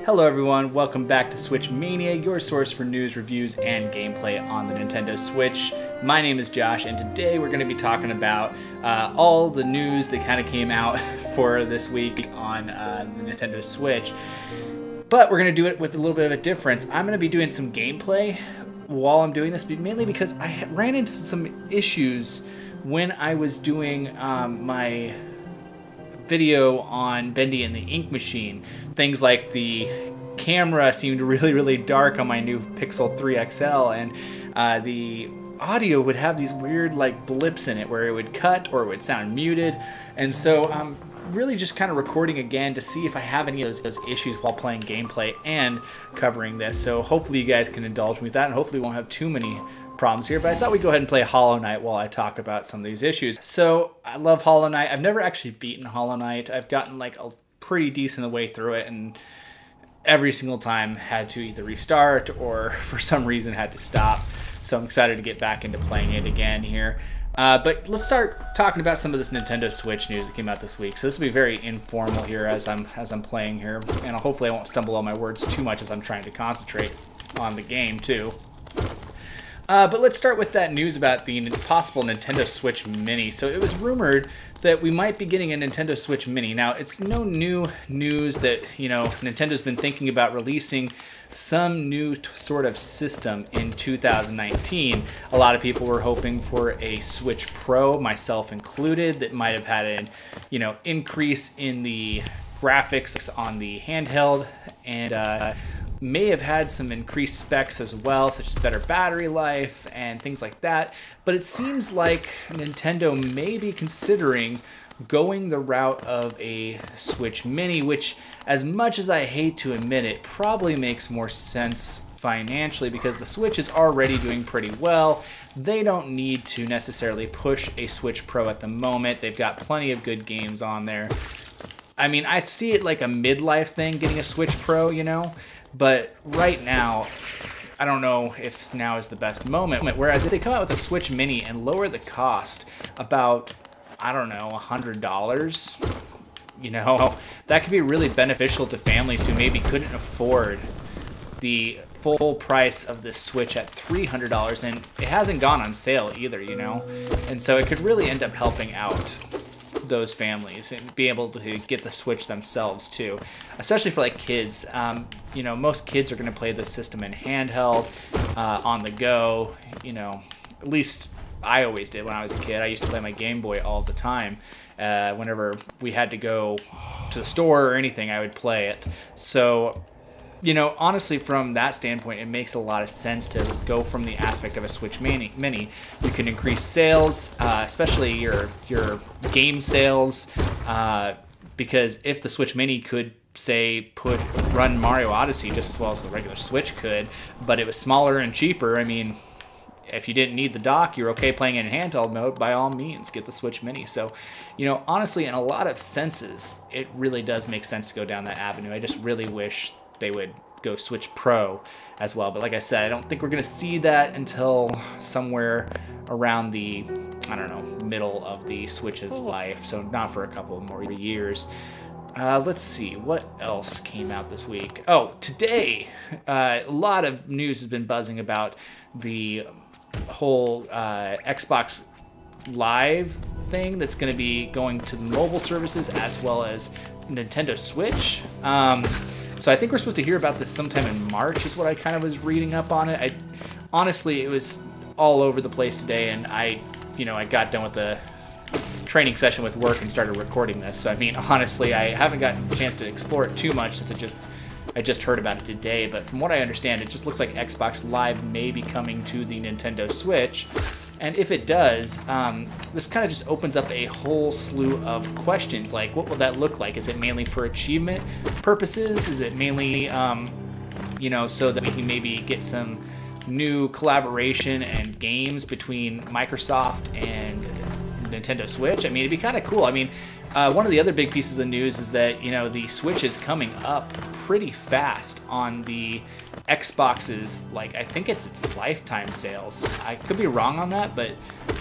Hello everyone, welcome back to Switch Mania, your source for news, reviews, and gameplay on the Nintendo Switch. My name is Josh, and today we're going to be talking about all the news that kind of came out for this week on the Nintendo Switch. But we're going to do it with a little bit of a difference. I'm going to be doing some gameplay while I'm doing this, mainly because I ran into some issues when I was doing my video on Bendy and the Ink Machine. Things like the camera seemed really dark on my new Pixel 3 XL, and the audio would have these weird like blips in it where it would cut or it would sound muted. And so I'm really just kind of recording again to see if I have any of those issues while playing gameplay and covering this. So hopefully you guys can indulge me with that, and hopefully we won't have too many problems here, but I thought we'd go ahead and play Hollow Knight while I talk about some of these issues. So I love Hollow Knight. I've never actually beaten Hollow Knight. I've gotten like a pretty decent way through it, and every single time had to either restart or for some reason had to stop. So I'm excited to get back into playing it again here. But let's start talking about some of this Nintendo Switch news that came out this week. So this will be very informal here as I'm playing here, and hopefully I won't stumble on my words too much as I'm trying to concentrate on the game too. But let's start with that news about the possible Nintendo Switch Mini. So it was rumored that we might be getting a Nintendo Switch Mini. Now, it's no new news that, Nintendo's been thinking about releasing some new sort of system in 2019. A lot of people were hoping for a Switch Pro, myself included, that might have had an, increase in the graphics on the handheld, and may have had some increased specs as well, such as better battery life and things like that. But it seems like Nintendo may be considering going the route of a Switch Mini, which, as much as I hate to admit it, probably makes more sense financially because the Switch is already doing pretty well. They don't need to necessarily push a Switch Pro at the moment. They've got plenty of good games on there. I mean, I see it like a midlife thing, getting a Switch Pro, But right now, I don't know if now is the best moment. Whereas if they come out with a Switch Mini and lower the cost about, $100, that could be really beneficial to families who maybe couldn't afford the full price of the Switch at $300, and it hasn't gone on sale either, And so it could really end up helping out those families and be able to get the Switch themselves too, especially for like kids. Most kids are going to play this system in handheld, on the go. At least I always did when I was a kid. I used to play my Game Boy all the time. Whenever we had to go to the store or anything, I would play it. So honestly, from that standpoint, it makes a lot of sense to go from the aspect of a Switch Mini. You can increase sales, especially your game sales, because if the Switch Mini could, say, run Mario Odyssey just as well as the regular Switch could, but it was smaller and cheaper, I mean, if you didn't need the dock, you're okay playing it in handheld mode, by all means, get the Switch Mini. So, honestly, in a lot of senses, it really does make sense to go down that avenue. I just really wish they would go Switch Pro as well. But like I said, I don't think we're going to see that until somewhere around the, middle of the Switch's life. So not for a couple more years. Let's see, what else came out this week? Oh, today, a lot of news has been buzzing about the whole Xbox Live thing that's going to be going to the mobile services as well as Nintendo Switch. So I think we're supposed to hear about this sometime in March is what I kind of was reading up on it. Honestly, it was all over the place today, and I got done with the training session with work and started recording this. So I mean, honestly, I haven't gotten a chance to explore it too much since I just heard about it today. But from what I understand, it just looks like Xbox Live may be coming to the Nintendo Switch. And if it does, this kind of just opens up a whole slew of questions. Like, what will that look like? Is it mainly for achievement purposes? Is it mainly, so that we can maybe get some new collaboration and games between Microsoft and Nintendo Switch? I mean, it'd be kind of cool. I mean, one of the other big pieces of news is that, the Switch is coming up pretty fast on the Xbox's, I think it's its lifetime sales. I could be wrong on that, but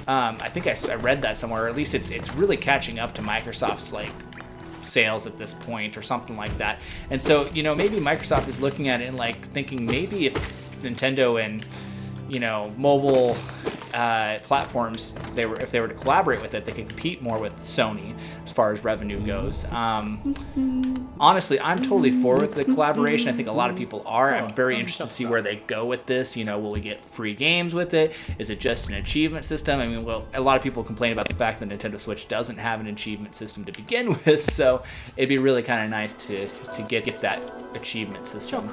I think I read that somewhere, or at least it's really catching up to Microsoft's, sales at this point or something like that. And so, you know, maybe Microsoft is looking at it and like thinking maybe if Nintendo and, you know, mobile platforms, if they were to collaborate with it, they could compete more with Sony as far as revenue goes. Honestly, I'm totally for with the collaboration. I think a lot of people are. I'm very interested to see where they go with this. You know, will we get free games with it? Is it just an achievement system? I mean, well, a lot of people complain about the fact that Nintendo Switch doesn't have an achievement system to begin with, so it'd be really kind of nice to get that achievement system.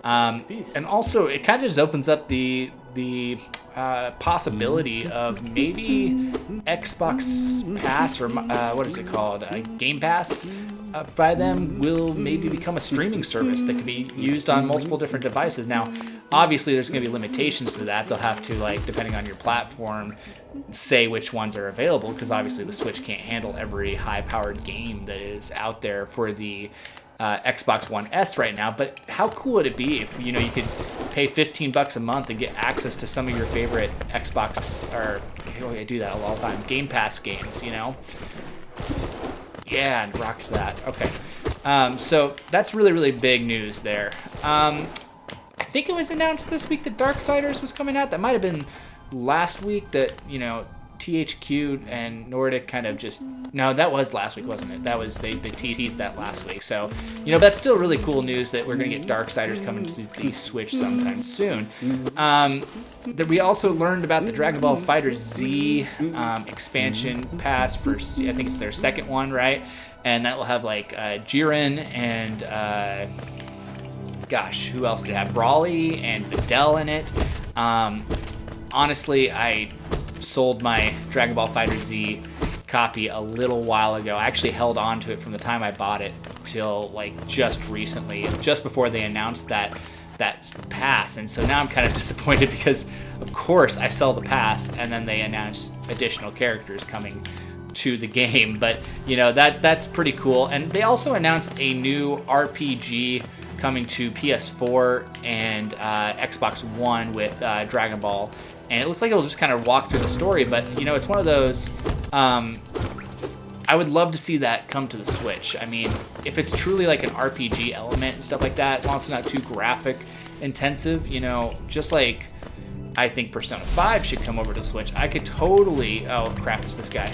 And also, it kind of just opens up the possibility of maybe Xbox Pass, or what is it called, Game Pass, by them will maybe become a streaming service that can be used on multiple different devices. Now, obviously, there's going to be limitations to that. They'll have to, like, depending on your platform, say which ones are available, because obviously the Switch can't handle every high-powered game that is out there for the Xbox One S right now. But how cool would it be if, you know, you could pay $15 a month and get access to some of your favorite Xbox, or I do that all the time, Game Pass games, you know? Yeah, and rocked that. Okay. So that's really, really big news there. I think it was announced this week that Darksiders was coming out. That might have been last week that, you know, THQ and Nordic kind of just... No, that was last week, wasn't it? That was... They teased that last week. So, you know, that's still really cool news that we're going to get Darksiders coming to the Switch sometime soon. That we also learned about the Dragon Ball FighterZ expansion pass for... I think it's their second one, right? And that will have, like, Jiren and... gosh, who else did it have? Brawly and Videl in it. Honestly, I sold my Dragon Ball FighterZ copy a little while ago. I actually held on to it from the time I bought it till like just recently, just before they announced that pass. And so now I'm kind of disappointed because of course I sell the pass and then they announce additional characters coming to the game. But you know, that's pretty cool. And they also announced a new RPG coming to PS4 and Xbox One with Dragon Ball. And it looks like it'll just kind of walk through the story, but, you know, it's one of those, I would love to see that come to the Switch. I mean, if it's truly like an RPG element and stuff like that, as long as it's not too graphic intensive, you know, just like I think Persona 5 should come over to the Switch. I could totally, oh crap, it's this guy.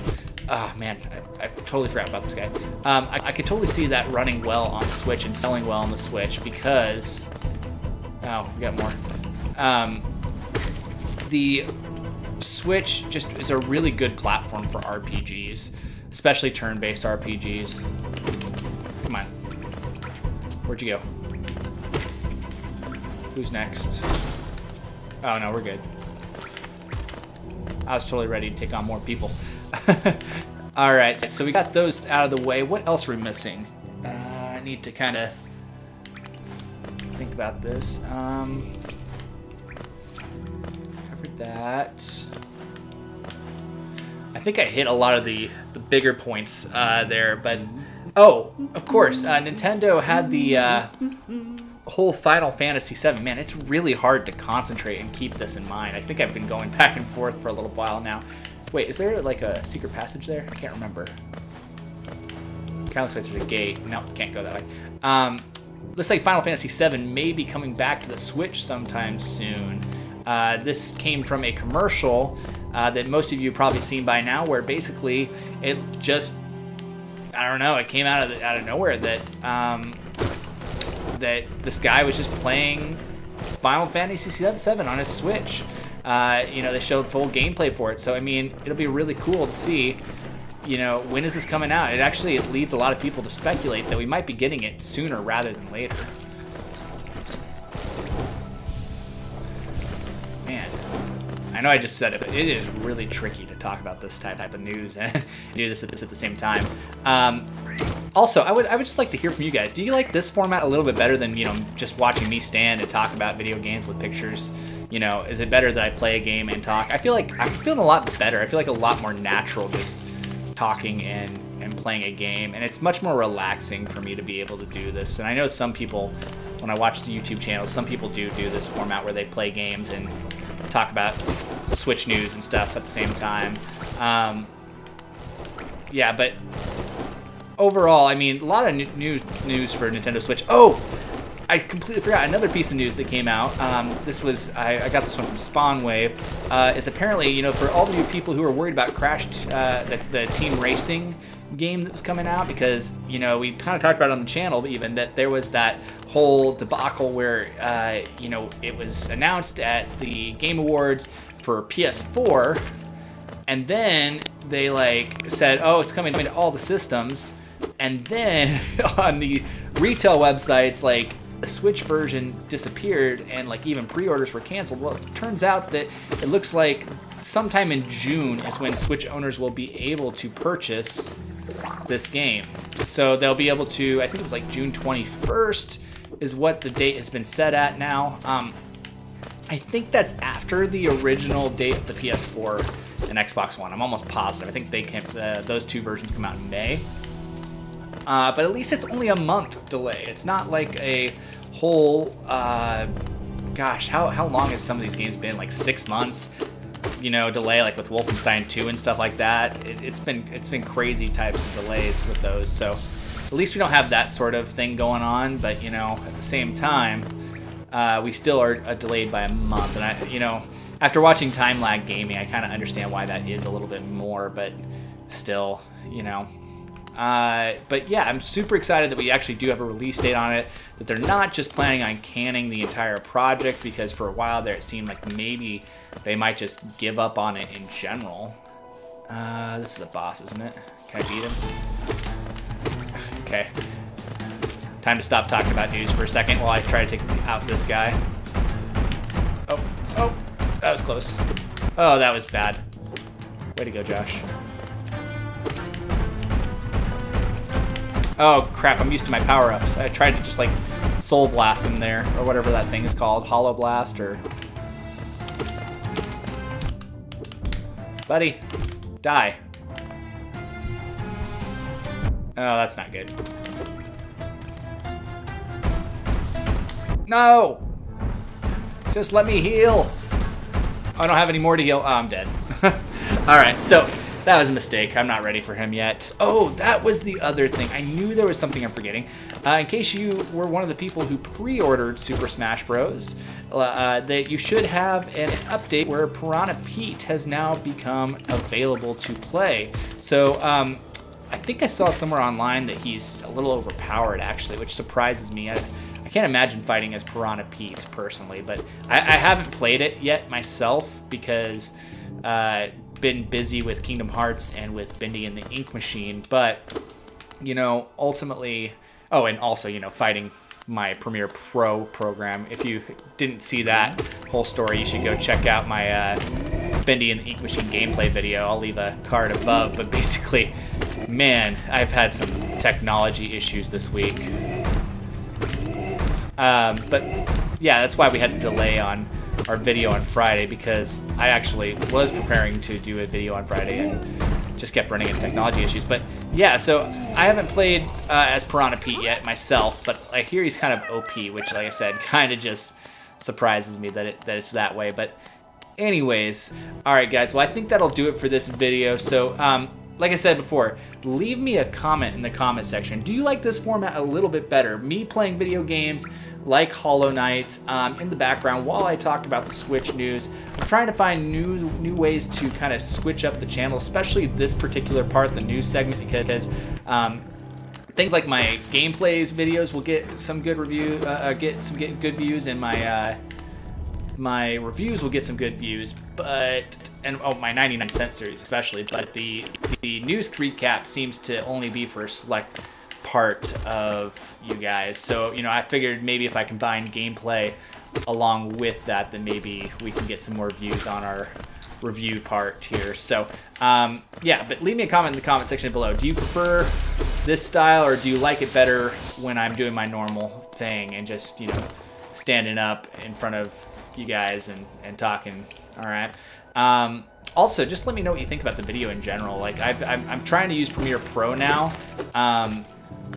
Oh man, I totally forgot about this guy. I could totally see that running well on the Switch and selling well on the Switch because, oh, we got more. The Switch just is a really good platform for RPGs, especially turn-based RPGs. Come on. Where'd you go? Who's next? Oh, no, we're good. I was totally ready to take on more people. All right, so we got those out of the way. What else are we missing? I need to kind of think about this. That I think I hit a lot of the bigger points there, but oh, of course, Nintendo had the whole Final Fantasy VII. Man, it's really hard to concentrate and keep this in mind. I think I've been going back and forth for a little while now. Wait, is there like a secret passage there? I can't remember. Kind of looks like there's a gate. No, can't go that way. Looks like Final Fantasy VII may be coming back to the Switch sometime soon. This came from a commercial that most of you have probably seen by now, where basically it just, I don't know, it came out of nowhere that that this guy was just playing Final Fantasy VII on his Switch. You know, they showed full gameplay for it, so I mean, it'll be really cool to see. You know, when is this coming out? It leads a lot of people to speculate that we might be getting it sooner rather than later. Man, I know I just said it, but it is really tricky to talk about this type of news and do this at the same time. Also, I would just like to hear from you guys. Do you like this format a little bit better than, you know, just watching me stand and talk about video games with pictures? You know, is it better that I play a game and talk? I feel like I'm feeling a lot better. I feel like a lot more natural just talking and playing a game, and it's much more relaxing for me to be able to do this. And I know some people, when I watch the YouTube channels, some people do this format where they play games and talk about Switch news and stuff at the same time. Yeah, but overall, I mean, a lot of news for Nintendo Switch. Oh, I completely forgot another piece of news that came out. This was, I got this one from Spawnwave. Is apparently, you know, for all of you people who are worried about Crash, the team racing game that's coming out, because, you know, we kind of talked about it on the channel even, that there was that whole debacle where, you know, it was announced at the Game Awards for PS4, and then they, like, said, oh, it's coming to all the systems, and then on the retail websites, like, the Switch version disappeared, and like even pre-orders were canceled. Well, it turns out that it looks like sometime in June is when Switch owners will be able to purchase this game. So they'll be able to, I think it was like June 21st is what the date has been set at now. I think that's after the original date of the PS4 and Xbox One. I'm almost positive. I think they came, those two versions come out in May. But at least it's only a month delay. It's not like a whole, gosh, how long has some of these games been? Like 6 months, you know, delay, like with Wolfenstein 2 and stuff like that. It's been crazy types of delays with those. So at least we don't have that sort of thing going on. But, you know, at the same time, we still are delayed by a month. And you know, after watching Time Lag Gaming, I kind of understand why that is a little bit more, but still, you know. But yeah, I'm super excited that we actually do have a release date on it, that they're not just planning on canning the entire project, because for a while there it seemed like maybe they might just give up on it in general. This is a boss, isn't it? Can I beat him? Okay. Time to stop talking about news for a second while I try to take out this guy. Oh, that was close. Oh, that was bad. Way to go, Josh. Oh, crap, I'm used to my power-ups. I tried to just, like, Soul Blast him there, or whatever that thing is called. Hollow Blast, or... Buddy, die. Oh, that's not good. No! Just let me heal. Oh, I don't have any more to heal. Oh, I'm dead. Alright, so... that was a mistake. I'm not ready for him yet. Oh, that was the other thing. I knew there was something I'm forgetting. In case you were one of the people who pre-ordered Super Smash Bros., that you should have an update where Piranha Pete has now become available to play. So, I think I saw somewhere online that he's a little overpowered, actually, which surprises me. I can't imagine fighting as Piranha Pete, personally, but I haven't played it yet myself because... been busy with Kingdom Hearts and with Bendy and the Ink Machine, but, you know, ultimately, oh, and also, you know, fighting my Premiere Pro program. If you didn't see that whole story, you should go check out my Bendy and the Ink Machine gameplay video. I'll leave a card above, but basically, man, I've had some technology issues this week. But yeah, that's why we had to delay on our video on Friday, because I actually was preparing to do a video on Friday and just kept running into technology issues. But yeah, so I haven't played as Piranha Pete yet myself, but I hear he's kind of OP, which, like I said, kind of just surprises me that it's that way. But anyways, all right, guys, well, I think that'll do it for this video. So like I said before, leave me a comment in the comment section. Do you like this format a little bit better? Me playing video games like Hollow Knight in the background while I talk about the Switch news. I'm trying to find new ways to kind of switch up the channel, especially this particular part, the news segment, because things like my gameplays videos will get some good get good views, and my reviews will get some good views, and my 99-cent series especially, but the news recap seems to only be for a select part of you guys. So, you know, I figured maybe if I combine gameplay along with that, then maybe we can get some more views on our review part here. So, yeah, but leave me a comment in the comment section below. Do you prefer this style, or do you like it better when I'm doing my normal thing and just, you know, standing up in front of you guys and talking? All right. Also, just let me know what you think about the video in general. Like, I'm trying to use Premiere Pro now.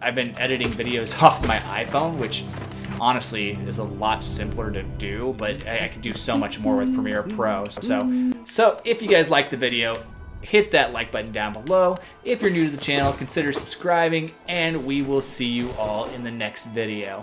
I've been editing videos off my iPhone, which honestly is a lot simpler to do, but I can do so much more with Premiere Pro. So if you guys liked the video, hit that like button down below. If you're new to the channel, consider subscribing, and we will see you all in the next video.